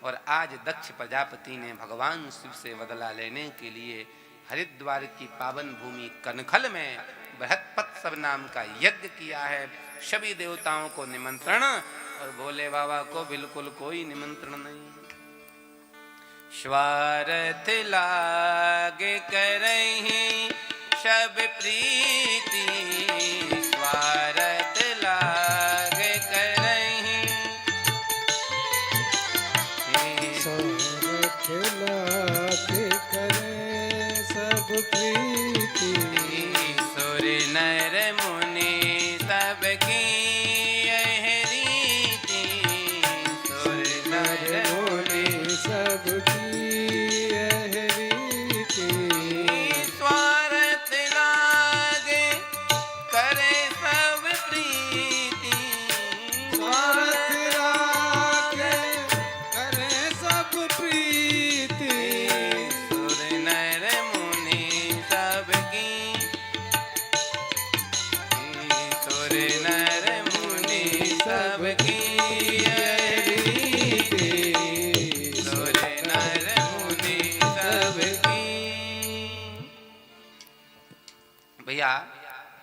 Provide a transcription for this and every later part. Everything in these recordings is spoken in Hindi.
और आज दक्ष प्रजापति ने भगवान शिव से बदला लेने के लिए हरिद्वार की पावन भूमि कनखल में बृहत्पत्सव नाम का यज्ञ किया है। सभी देवताओं को निमंत्रण और भोले बाबा को बिल्कुल कोई निमंत्रण नहीं। स्वार्थ लागे करहीं सब प्रीति, स्वार्थ लागे करहीं, स्वार्थ लागे करें सब प्रीति, सुर नर मुनि सबकी यह रीति, सुर नर मुनि सबकी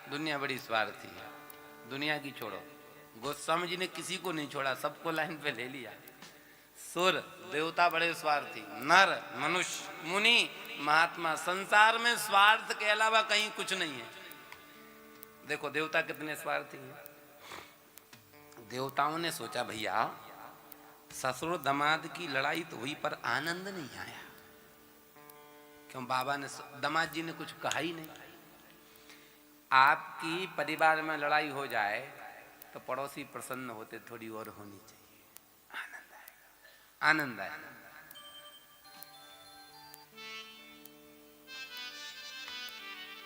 दुनिया बड़ी स्वार्थी है। दुनिया की छोड़ो, गोस्वामी जी ने किसी को नहीं छोड़ा, सबको लाइन पे ले लिया। सुर देवता बड़े स्वार्थी, नर मनुष्य मुनि महात्मा, संसार में स्वार्थ के अलावा कहीं कुछ नहीं है। देखो देवता कितने स्वार्थी हैं। देवताओं ने सोचा भैया ससुर दमाद की लड़ाई तो हुई पर आनंद नहीं आया, क्यों? बाबा ने दमाद जी ने कुछ कहा ही नहीं। आपकी परिवार में लड़ाई हो जाए तो पड़ोसी प्रसन्न होते, थोड़ी और होनी चाहिए, आनंद आएगा, आनंद आएगा।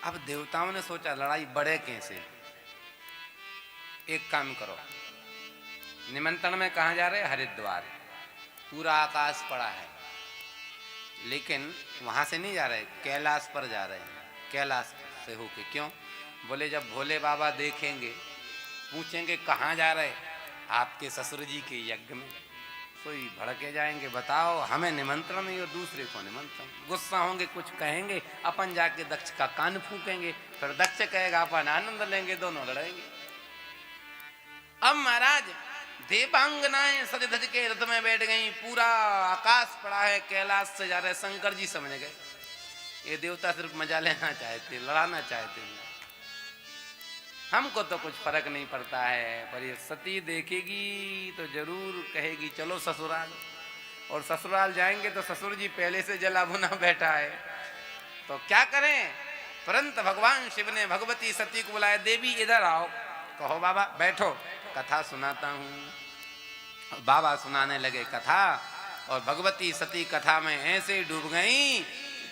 अब देवताओं ने सोचा लड़ाई बढ़े कैसे। एक काम करो, निमंत्रण में कहाँ जा रहे? हरिद्वार। पूरा आकाश पड़ा है, लेकिन वहां से नहीं जा रहे, कैलाश पर जा रहे हैं। कैलाश से होके, क्यों? बोले जब भोले बाबा देखेंगे पूछेंगे कहाँ जा रहे? आपके ससुर जी के यज्ञ में। कोई भड़के जाएंगे, बताओ हमें निमंत्रण नहीं और दूसरे को निमंत्रण। गुस्सा होंगे, कुछ कहेंगे, अपन जाके दक्ष का कान फूकेंगे, फिर दक्ष कहेगा अपन आनंद लेंगे, दोनों लड़ेंगे। अब महाराज देवांगनाएं सज धज के रथ में बैठ गई, पूरा आकाश पड़ा है, कैलाश से जा रहे। शंकर जी समझ गए ये देवता सिर्फ मजा लेना चाहते, लड़ाना चाहते हैं, हमको तो कुछ फर्क नहीं पड़ता है। पर ये सती देखेगी तो जरूर कहेगी चलो ससुराल। और ससुराल जाएंगे तो ससुर जी पहले से जला भुना बैठा है, तो क्या करें? परंतु भगवान शिव ने भगवती सती को बुलाया, देवी इधर आओ। कहो बाबा बैठो, कथा सुनाता हूँ। बाबा सुनाने लगे कथा, और भगवती सती कथा में ऐसे डूब गई,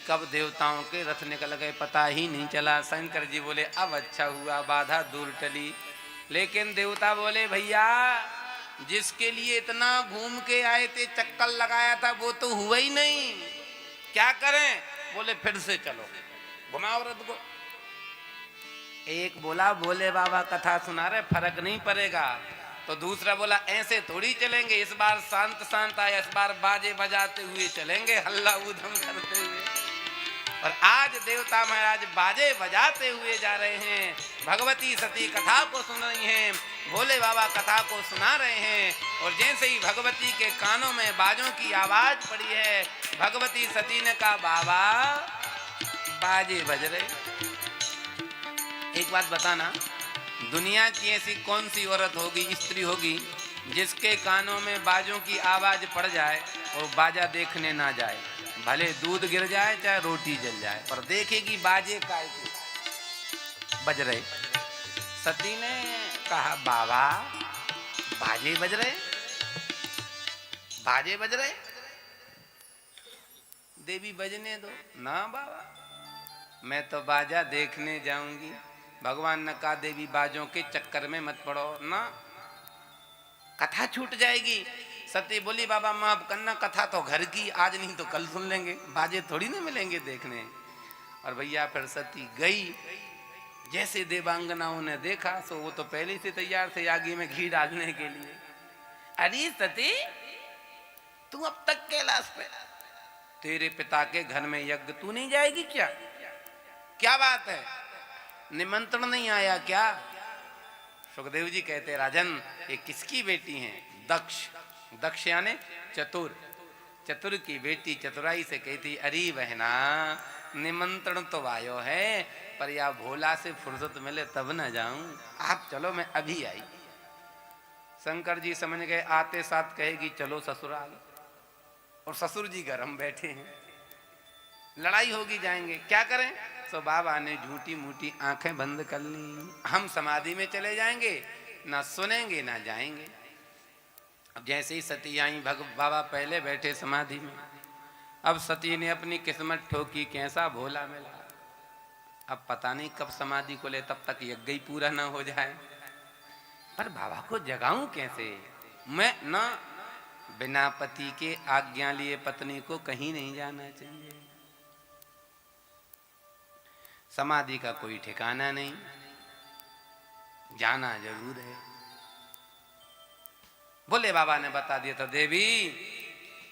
कब देवताओं के रथ निकल गए पता ही नहीं चला। शंकर जी बोले अब अच्छा हुआ, बाधा दूर टली। लेकिन देवता बोले भैया जिसके लिए इतना घूम के आए थे, चक्कर लगाया था, वो तो हुआ ही नहीं, क्या करें? बोले फिर से चलो, घुमाओ रथ को। एक बोला भोले बाबा कथा सुना रहे, फर्क नहीं पड़ेगा। तो दूसरा बोला ऐसे थोड़ी चलेंगे, इस बार शांत शांत आए, इस बार बाजे बजाते हुए चलेंगे, हल्ला ऊधम करते हुए। और आज देवता महाराज बाजे बजाते हुए जा रहे हैं, भगवती सती कथा को सुन रही हैं, भोले बाबा कथा को सुना रहे हैं। और जैसे ही भगवती के कानों में बाजों की आवाज पड़ी है, भगवती सती ने कहा बाबा बाजे बज रहे। एक बात बताना, दुनिया की ऐसी कौन सी औरत होगी, स्त्री होगी, जिसके कानों में बाजों की आवाज पड़ जाए और बाजा देखने ना जाए? भले दूध गिर जाए चाहे रोटी जल जाए, पर देखेगी बाजे काय के बज रहे। सती ने कहा बाबा बाजे बज रहे, बाजे बज रहे, देवी बजने दो ना बाबा, मैं तो बाजा देखने जाऊंगी। भगवान ने कहा देवी बाजों के चक्कर में मत पड़ो ना, कथा छूट जाएगी। सती बोली बाबा माफ करना, कथा तो घर की, आज नहीं तो कल सुन लेंगे, बाजे थोड़ी ना मिलेंगे देखने। और भैया फिर सती गई। जैसे देवांगनाओं ने देखा सो वो तो पहले से तैयार थे आगे में घी डालने के लिए। अरे सती तू अब तक कैलाश पे, तेरे पिता के घर में यज्ञ, तू नहीं जाएगी क्या? क्या बात है, निमंत्रण नहीं आया क्या? सुखदेव जी कहते राजन ये किसकी बेटी हैं? दक्ष, दक्ष यानी चतुर, चतुर की बेटी चतुराई से कहती अरे बहना निमंत्रण तो आयो है, पर या भोला से फुर्सत मिले तब न जाऊं, आप चलो मैं अभी आई। शंकर जी समझ गए आते साथ कहेगी चलो ससुराल, और ससुर जी घर हम बैठे हैं, लड़ाई होगी जाएंगे, क्या करें? तो बाबा ने झूठी मूठी आंखें बंद कर ली, हम समाधि में चले जाएंगे, ना सुनेंगे ना जाएंगे। अब जैसे ही सती आई, बाबा पहले बैठे समाधि में, अब सती ने अपनी किस्मत ठोकी, कैसा भोला मिला। अब पता नहीं कब समाधि को ले, तब तक यज्ञ ही पूरा ना हो जाए। पर बाबा को जगाऊं कैसे? मैं ना, बिना पति के आज्ञा लिए पत्नी को कहीं नहीं जाना चाहिए। समाधि का कोई ठिकाना नहीं, जाना जरूर है। बोले बाबा ने बता दिया था, देवी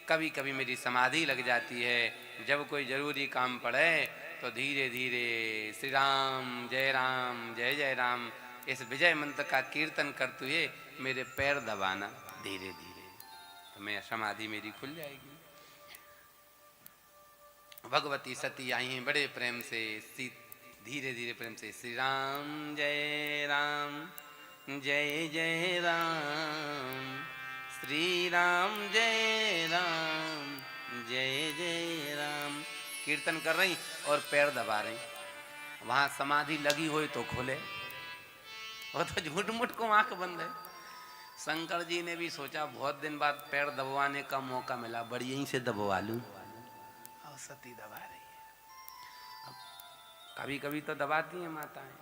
कभी कभी मेरी समाधि लग जाती है, जब कोई जरूरी काम पड़े तो धीरे धीरे श्री राम जय जय राम इस विजय मंत्र का कीर्तन करते हुए मेरे पैर दबाना धीरे धीरे, तो मैं समाधि मेरी खुल जाएगी। भगवती सती आई हैं बड़े प्रेम से, धीरे धीरे प्रेम से श्री राम जय जय राम, श्री राम जय जय राम कीर्तन कर रही और पैर दबा रही। वहां समाधि लगी हुई तो खोले, वो तो झूठ मूठ को आंख बंद है। शंकर जी ने भी सोचा बहुत दिन बाद पैर दबवाने का मौका मिला, बड़ी यहीं से दबवा लूं, और सती दबा रही है। अब कभी कभी तो दबाती हैं माताएं,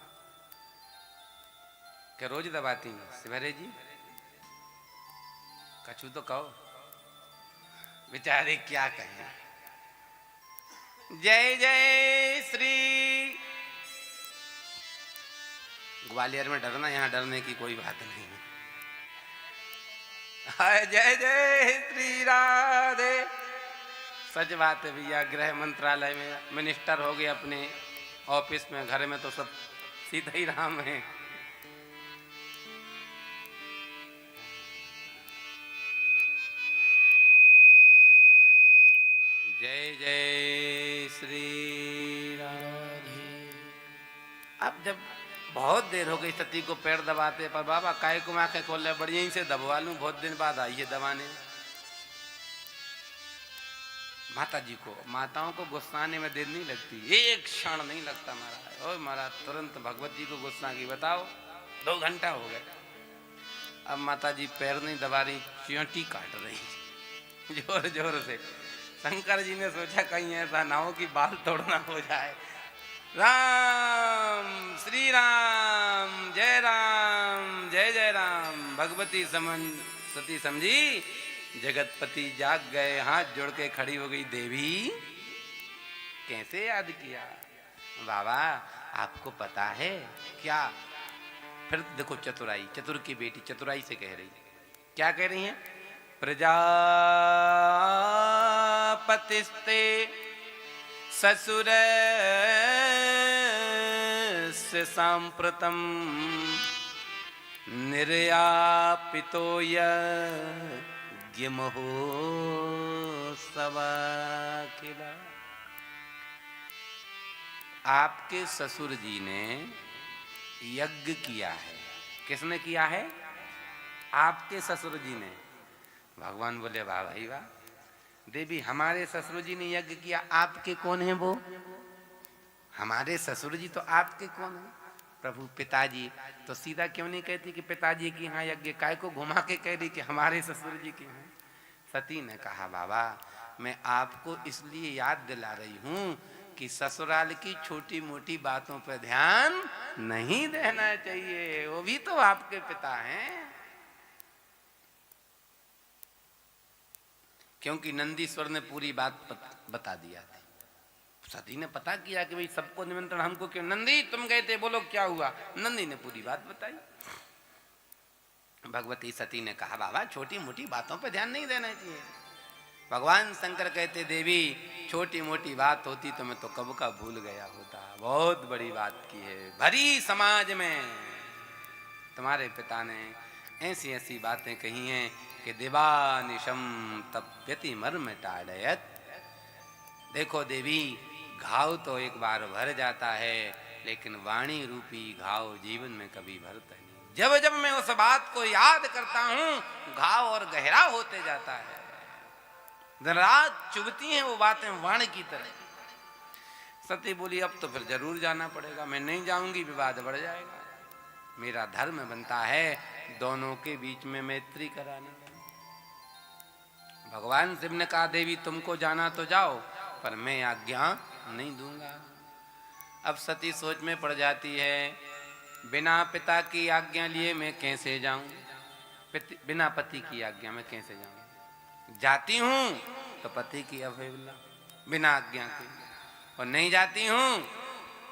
क्या रोज दबाती हैं? शिवरे जी कछु तो कहो, बेचारे क्या कहें। जय जय श्री, ग्वालियर में डरना, यहाँ डरने की कोई बात नहीं है। जय जय श्री राधे। सच बात है भैया, गृह मंत्रालय में मिनिस्टर हो गए अपने ऑफिस में, घर में तो सब सीधा ही राम है। जय जय श्री राधे। अब जब बहुत देर हो गई सती को पैर दबाते, पर बाबा काय को आंखें खोल रहे, बड़ी यहीं से दबवा लूं, बहुत दिन बाद आई है दबाने। माता जी को, माताओं को गुस्साने में देर नहीं लगती, एक क्षण नहीं लगता महाराज। ओ महाराज तुरंत भगवत जी को गुस्सा की, बताओ 2 घंटा हो गए। अब माता जी पैर नहीं दबा रही, चींटी काट रही जोर जोर से। शंकर जी ने सोचा कहीं ऐसा ना हो कि बाल तोड़ना हो जाए। राम श्री राम जय जय राम। भगवती सती समझी, जगतपति जाग गए, हाथ जोड़ के खड़ी हो गई। देवी कैसे याद किया? बाबा आपको पता है क्या? फिर देखो चतुराई, चतुर की बेटी चतुराई से कह रही, क्या कह रही है? प्रजापतिस्ते ससुर से सांप्रतम निर्यापितो यज्ञमहो सवाखिला। आपके ससुर जी ने यज्ञ किया है। किसने किया है? आपके ससुर जी ने। भगवान बोले वाह भाई वाह, देवी हमारे ससुर जी ने यज्ञ किया, आपके कौन है वो? हमारे ससुर जी तो आपके कौन है? प्रभु पिताजी। तो सीधा क्यों नहीं कहती कि पिताजी की यहाँ यज्ञ, काय को घुमा के कह रही कि हमारे ससुर जी की हैं? सती ने कहा बाबा मैं आपको इसलिए याद दिला रही हूँ कि ससुराल की छोटी मोटी बातों पर ध्यान नहीं देना चाहिए, वो भी तो आपके पिता हैं। क्योंकि नंदीश्वर ने पूरी बात बता दिया था। सती ने पता किया कि भाई सबको निमंत्रण, हमको क्यों? नंदी तुम गए थे, बोलो क्या हुआ? नंदी ने पूरी बात बताई। भगवती सती ने कहा बाबा छोटी मोटी बातों पर ध्यान नहीं देना चाहिए। भगवान शंकर कहते देवी छोटी मोटी बात होती तो मैं तो कब का भूल गया होता, बहुत बड़ी बात की है। भरी समाज में तुम्हारे पिता ने ऐसी ऐसी बातें कही हैं कि दिवानिशम तप्यति मर्म टाड़यत। देखो देवी, घाव तो एक बार भर जाता है, लेकिन वाणी रूपी घाव जीवन में कभी भरता नहीं। जब जब मैं उस बात को याद करता हूं, घाव और गहरा होते जाता है। दिन रात चुभती हैं वो बातें वाण की तरह। सती बोली अब तो फिर जरूर जाना पड़ेगा, मैं नहीं जाऊंगी विवाद बढ़ जाएगा। मेरा धर्म बनता है दोनों के बीच में मैत्री कराने का। भगवान शिव ने कहा देवी तुमको जाना तो जाओ, पर मैं आज्ञा नहीं दूंगा। अब सती सोच में पड़ जाती है, बिना पिता की आज्ञा लिए मैं कैसे जाऊं, बिना पति की आज्ञा में कैसे जाऊं। जाती हूं तो पति की अवहेलना बिना आज्ञा के, और नहीं जाती हूं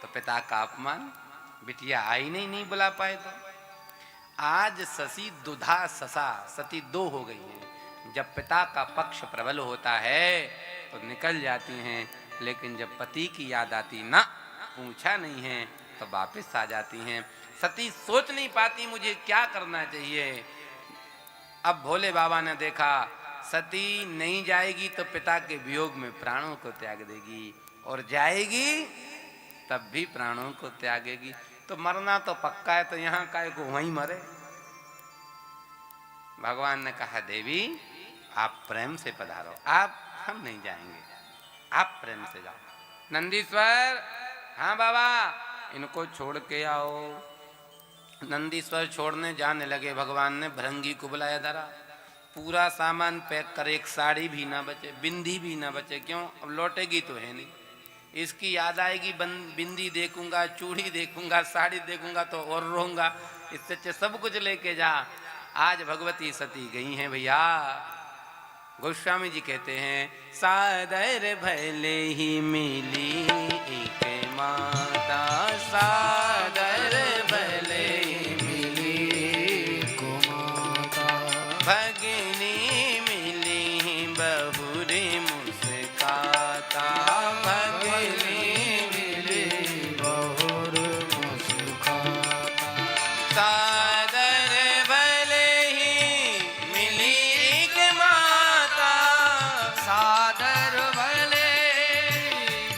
तो पिता का अपमान। बिटिया आई नहीं बुला पाए तो। आज ससी दुधा ससा, सती दो हो गई है। जब पिता का पक्ष प्रबल होता है तो निकल जाती हैं, लेकिन जब पति की याद आती ना पूछा नहीं है तो वापस आ जाती हैं। सती सोच नहीं पाती मुझे क्या करना चाहिए। अब भोले बाबा ने देखा सती नहीं जाएगी तो पिता के वियोग में प्राणों को त्याग देगी, और जाएगी तब भी प्राणों को त्यागेगी। तो मरना तो पक्का है, तो यहां काय को वहीं मरे। भगवान ने कहा देवी आप प्रेम से पधारो, आप हम नहीं जाएंगे, आप प्रेम से जाओ। नंदीश्वर, हाँ बाबा इनको छोड़ के आओ। नंदीश्वर छोड़ने जाने लगे। भगवान ने भृंगी को बुलाया, धरा पूरा सामान पैक कर, एक साड़ी भी ना बचे, बिंदी भी ना बचे। क्यों, अब लौटेगी तो है नहीं। इसकी याद आएगी, बिंदी देखूंगा, चूड़ी देखूंगा, साड़ी देखूंगा तो और रोऊंगा। इससे अच्छे सब कुछ लेके जा। आज भगवती सती गई हैं भैया। गोस्वामी जी कहते हैं सादर भले ही मिली एक माता, सादर भले ही मिली को माता, भगिनी मिली बहुरी मुस्काता, भगिनी मिली बहुर मुस्काता। सादर भले ही मिली एक माता, सादर भले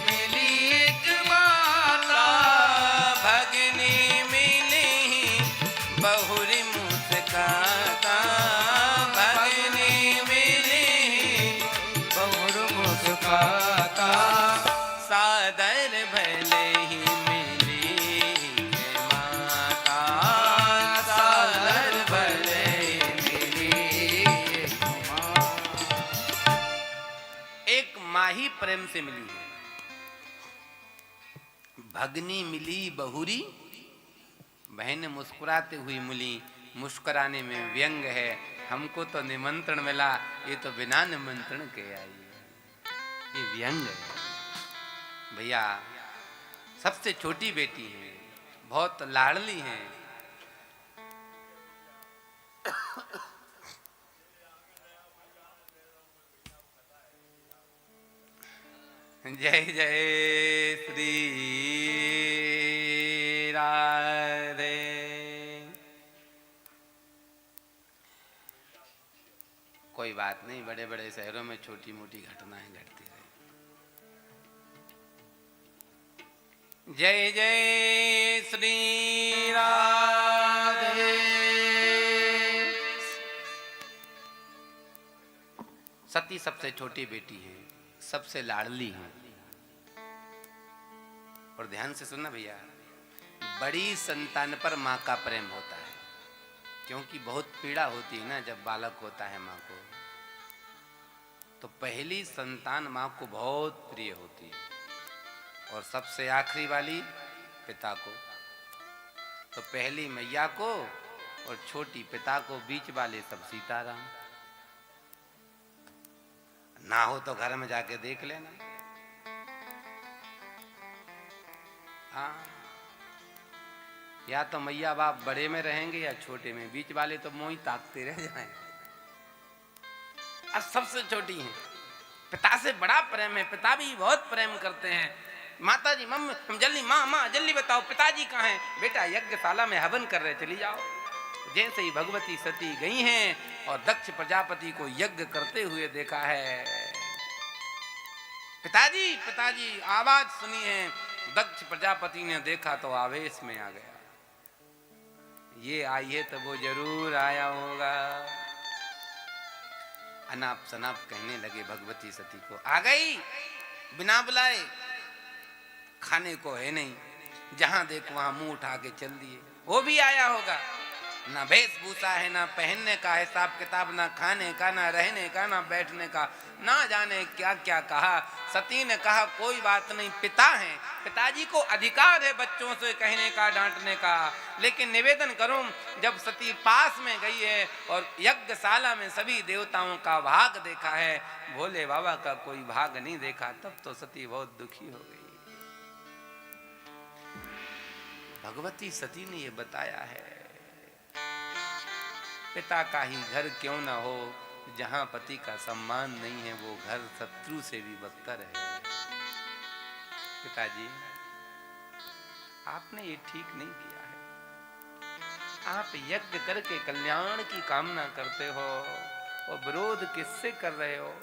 मिली एक माता, भगिनी मिली बहुरी मुस्काता, भगिनी मिली बहुर मुस्काता। सादर भले ही मिली माता, सादर भले मिली माता। एक माँ ही प्रेम से मिली है। भगनी मिली बहुरी, बहन मुस्कुराते हुई मिली। मुस्कुराने में व्यंग है। हमको तो निमंत्रण मिला, ये तो बिना निमंत्रण के आई है, ये व्यंग है। भैया सबसे छोटी बेटी है, बहुत लाडली है। जय जय श्री राधे। कोई बात नहीं, बड़े बड़े शहरों में छोटी मोटी घटनाएं घटती रही। जय जय श्री राधे। सती सबसे छोटी बेटी है, सबसे लाडली है। और ध्यान से सुनना भैया, बड़ी संतान पर माँ का प्रेम होता है, क्योंकि बहुत पीड़ा होती है ना जब बालक होता है माँ को। तो पहली संतान माँ को बहुत प्रिय होती है, और सबसे आखिरी वाली पिता को। तो पहली मैया को और छोटी पिता को, बीच वाले सब सीताराम। ना हो तो घर में जाके देख लेना। हाँ, या तो मैया बाप बड़े में रहेंगे या छोटे में, बीच वाले तो मुंह ही ताकते रह जाएंगे। अब सबसे छोटी हैं, पिता से बड़ा प्रेम है, पिता भी बहुत प्रेम करते हैं। माता जी मम्मी हम जल्दी, माँ माँ जल्दी बताओ पिताजी कहाँ हैं? बेटा यज्ञशाला में हवन कर रहे, चली जाओ। जैसे ही भगवती सती गई हैं और दक्ष प्रजापति को यज्ञ करते हुए देखा है, पिताजी पिताजी आवाज सुनी है। दक्ष प्रजापति ने देखा तो आवेश में आ गया, ये आई है तो वो जरूर आया होगा। अनाप शनाप कहने लगे भगवती सती को, आ गई बिना बुलाए, खाने को है नहीं, जहां देखो वहां मुंह उठा के चल दिए। वो भी आया होगा, ना वेशभूषा है, ना पहनने का हिसाब किताब, ना खाने का, ना रहने का, ना बैठने का, ना जाने क्या क्या कहा। सती ने कहा कोई बात नहीं, पिता हैं, पिताजी को अधिकार है बच्चों से कहने का, डांटने का, लेकिन निवेदन करूं, जब सती पास में गई है और यज्ञशाला में सभी देवताओं का भाग देखा है, भोले बाबा का कोई भाग नहीं देखा, तब तो सती बहुत दुखी हो गई। भगवती सती ने ये बताया है, पिता का ही घर क्यों ना हो, जहां पति का सम्मान नहीं है वो घर शत्रु से भी बदतर है। पिताजी आपने ये ठीक नहीं किया है, आप यज्ञ करके कल्याण की कामना करते हो और विरोध किससे कर रहे हो?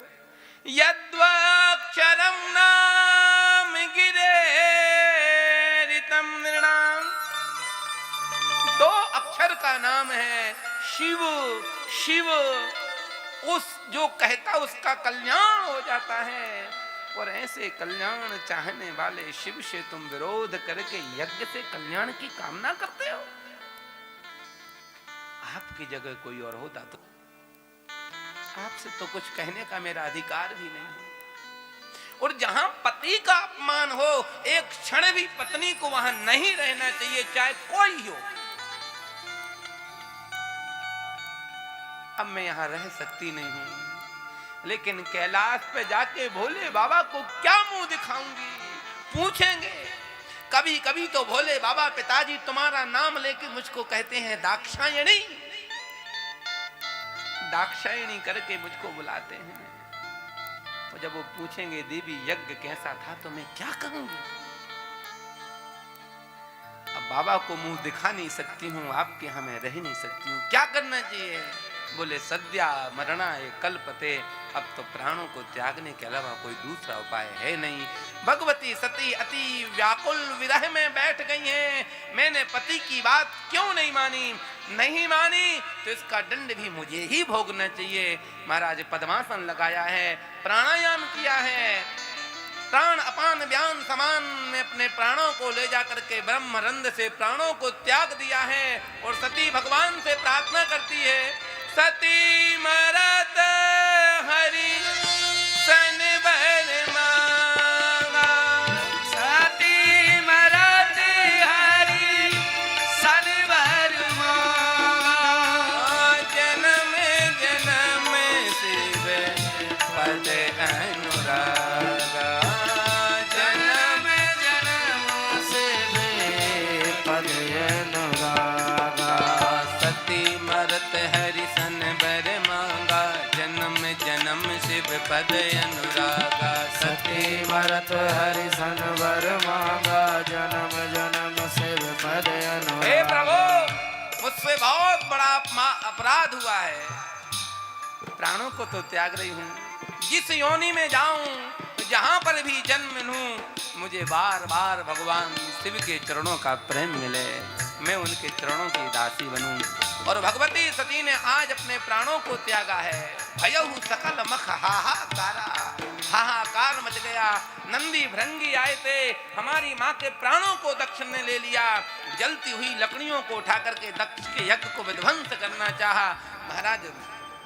यद्वाक्षरम नाम गिरे रितम नृणाम, 2 अक्षर का नाम है शिव। शिव उस जो कहता उसका कल्याण हो जाता है, और ऐसे कल्याण चाहने वाले शिव से तुम विरोध करके यज्ञ से कल्याण की कामना करते हो? आपकी जगह कोई और होता तो आपसे तो कुछ कहने का मेरा अधिकार भी नहीं। और जहां पति का अपमान हो, एक क्षण भी पत्नी को वहां नहीं रहना चाहिए, चाहे कोई हो। अब मैं यहां रह सकती नहीं हूं, लेकिन कैलाश पे जाके भोले बाबा को क्या मुंह दिखाऊंगी? पूछेंगे कभी कभी तो भोले बाबा पिताजी तुम्हारा नाम लेके मुझको कहते हैं दाक्षायणी, दाक्षायणी करके मुझको बुलाते हैं। तो जब वो पूछेंगे देवी यज्ञ कैसा था, तो मैं क्या कहूंगी? अब बाबा को मुंह दिखा नहीं सकती हूँ, आपके यहाँ मैं रह नहीं सकती हूँ, क्या करना चाहिए? बोले सद्या मरना ये कल्पते, अब तो प्राणों को त्यागने के अलावा कोई दूसरा उपाय है नहीं। भगवती सती अति व्याकुल विरह में बैठ गई हैं। मैंने पति की बात क्यों नहीं मानी? नहीं मानी तो इसका दंड भी मुझे ही भोगना चाहिए। महाराज पद्मासन लगाया है, प्राणायाम किया है, प्राण अपान व्यान समान में अपने प्राणों को ले जाकर के ब्रह्मरंध्र से प्राणों को त्याग दिया है। और सती भगवान से प्रार्थना करती है, सती मरत हरि सन बर मांगा, सती मरत हरि सन बर मांगा, जन्म जन्म शिव पद अनुरागा, जन्म जन्म शिव पद अनुरागा, सती मरत हरि सन बर मांगा, जन्म जन्म शिव पद अनुरागा। सती मरत हरि सन बर मांगा, जन्म जन्म शिव पद अनुरागा। हे प्रभु, मुझसे बहुत बड़ा अपराध हुआ है, प्राणों को तो त्याग रही हूँ, जिस योनि में जाऊं, जहां पर भी जन्म लूं, मुझे बार बार भगवान शिव के चरणों का प्रेम मिले, मैं उनके चरणों की दासी बनूं। और भगवती सती ने आज अपने प्राणों को त्यागा है। भयहु सकल मख हाहाकारा, हाहाकार मच गया। नंदी भृंगी आए थे, हमारी माँ के प्राणों को दक्ष ने ले लिया। जलती हुई लकड़ियों को उठा करके दक्ष के यज्ञ को विध्वंस करना चाहा। महाराज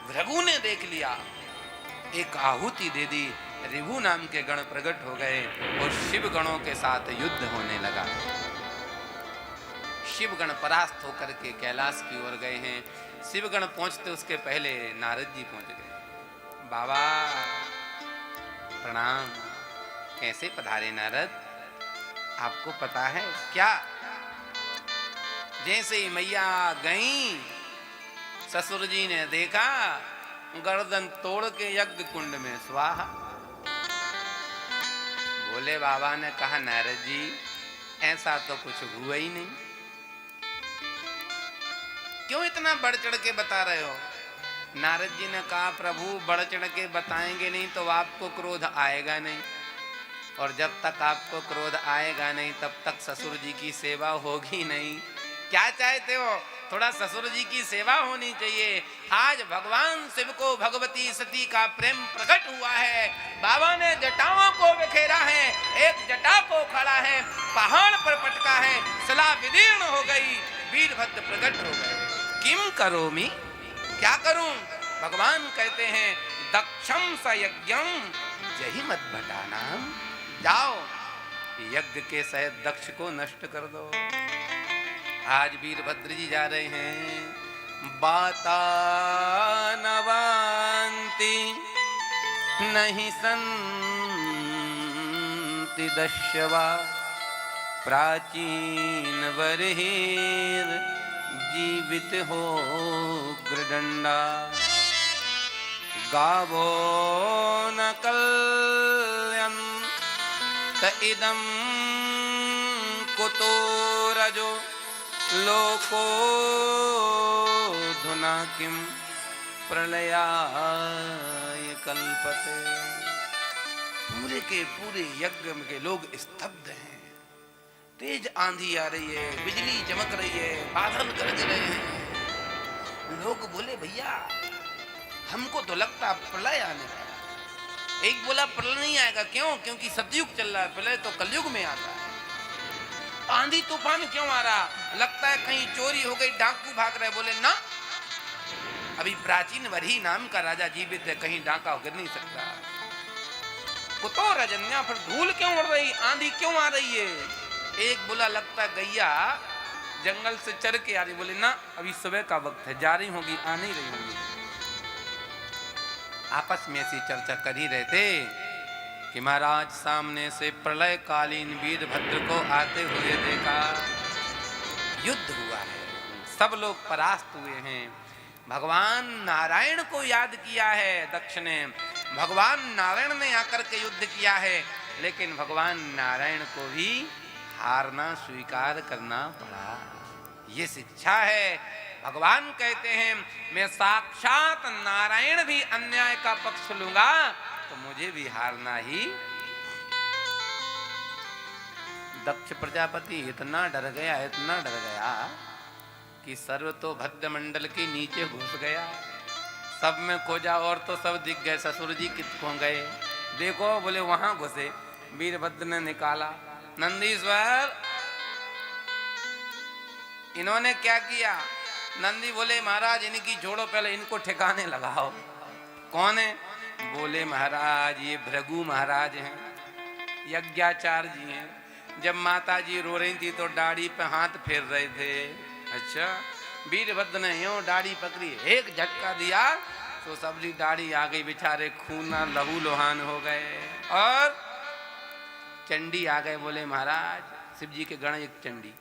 भृगु ने देख लिया, एक आहुति दे दी, ऋभु नाम के गण प्रकट हो गए और शिव गणों के साथ युद्ध होने लगा। शिव गण परास्त होकर के कैलाश की ओर गए हैं। शिव गण पहुंचते उसके पहले नारद जी पहुंच गए। बाबा प्रणाम, कैसे पधारे नारद? आपको पता है क्या? जैसे ही मैया गई, ससुर जी ने देखा, गर्दन तोड़ के यज्ञ कुंड में स्वाहा। भोले बाबा ने कहा नारद जी ऐसा तो कुछ हुआ ही नहीं, क्यों इतना बढ़ चढ़ के बता रहे हो? नारद जी ने कहा प्रभु बढ़ चढ़ के बताएंगे नहीं तो आपको क्रोध आएगा नहीं, और जब तक आपको क्रोध आएगा नहीं तब तक ससुर जी की सेवा होगी नहीं। क्या चाहते हो? थोड़ा ससुर जी की सेवा होनी चाहिए। आज भगवान शिव को भगवती सती का प्रेम प्रकट हुआ है। बाबा ने जटाओं को बिखेरा है, एक जटा को खड़ा है, पहाड़ पर पटका है, सला विदीर्ण हो गई, वीरभद्र प्रकट हो गए। किम करोमि, क्या करूं? भगवान कहते हैं दक्षम स यज्ञम जहि मत भटानाम, जाओ यज्ञ के सहित दक्ष को नष्ट कर दो। आज वीरभद्र जी जा रहे हैं। बाता नवांति नहीं संति दश्यवा, प्राचीन बर्हिर जीवित हो गृदंडा, गावो न कल्यम त इदम कुतो रजो, लोको धुना किम प्रलयाय कल्पते। पूरे के पूरे यज्ञ के लोग स्तब्ध हैं। तेज आंधी आ रही है, बिजली चमक रही है, बादल गरज रहे हैं। लोग बोले भैया हमको तो लगता प्रलय आने वाला। एक बोला प्रलय नहीं आएगा, क्यों? क्योंकि सतयुग चल रहा है, प्रलय तो कलयुग में आता है। आंधी तूफान क्यों आ रहा? लगता है कहीं चोरी हो गई, डाकू भाग रहे। बोले ना, अभी प्राचीन वरही नाम का राजा जीवित है, कहीं डाका गिर नहीं सकता। कुतो रजन्या, फिर धूल क्यों उड़ रही, आंधी क्यों आ रही है? एक बोला लगता है गैया जंगल से चर के आ रही। बोले ना, अभी सुबह का वक्त है, जा रही होगी, आ नहीं रही होगी। आपस में ऐसी चर्चा कर ही रहे थे कि महाराज सामने से प्रलय कालीन वीरभद्र को आते हुए देखा। युद्ध हुआ है, सब लोग परास्त हुए हैं। भगवान नारायण को याद किया है दक्ष ने, भगवान नारायण ने आकर के युद्ध किया है, लेकिन भगवान नारायण को भी हारना स्वीकार करना पड़ा। ये शिक्षा है। भगवान कहते हैं मैं साक्षात नारायण भी अन्याय का पक्ष लूंगा तो मुझे भी हारना ही। दक्ष प्रजापति इतना डर गया, इतना डर गया कि सर्व तो भद्र मंडल के नीचे घुस गया। सब में खोजा और तो सब दिख गए, ससुर जी कितकों गए देखो। बोले वहां घुसे। वीरभद्र ने निकाला, नंदीश्वर इन्होंने क्या किया? नंदी बोले महाराज इनकी छोड़ो, पहले इनको ठिकाने लगाओ। कौन है? बोले महाराज ये भृगु महाराज हैं, यज्ञाचार्य जी हैं। जब माता जी रो रही थी तो दाढ़ी पे हाथ फेर रहे थे। अच्छा, वीरभद्र ने यूं दाढ़ी पकड़ी, एक झटका दिया तो सबरी दाढ़ी आ गई, बेचारे खूना लहू लोहान हो गए। और चंडी आ गए। बोले महाराज शिव जी के गण एक चंडी।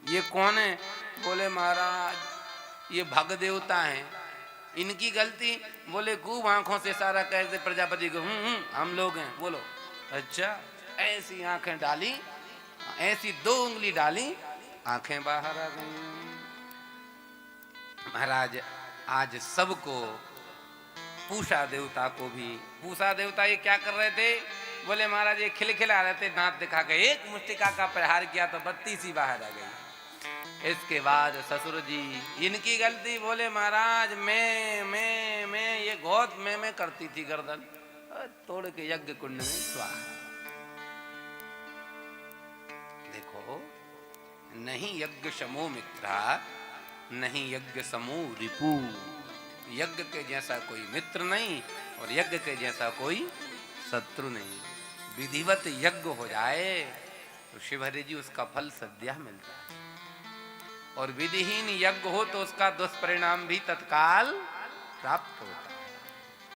ये कौन है? बोले महाराज ये भग देवता हैं, इनकी गलती। बोले खूब आंखों से सारा कहते प्रजापति को हम लोग हैं। बोलो अच्छा, ऐसी आंखें डाली, ऐसी 2 उंगली डाली, आंखें बाहर आ गई। महाराज आज सबको, पूषा देवता को भी, पूषा देवता ये क्या कर रहे थे? बोले महाराज ये खिलखिला रहे थे, दांत दिखा के एक मुष्टिका का प्रहार किया तो 32 ही बाहर आ गई। इसके बाद ससुर जी इनकी गलती। बोले महाराज मैं ये गोद में करती थी गर्दन, तोड़ के यज्ञ कुंड में स्वाहा। देखो, नहीं यज्ञ समो मित्रा, नहीं यज्ञ समो रिपु। यज्ञ के जैसा कोई मित्र नहीं और यज्ञ के जैसा कोई शत्रु नहीं। विधिवत यज्ञ हो जाए तो शिवहरि जी उसका फल सद्या मिलता है, और विधिहीन यज्ञ हो तो उसका दुष्परिणाम भी तत्काल प्राप्त होता है।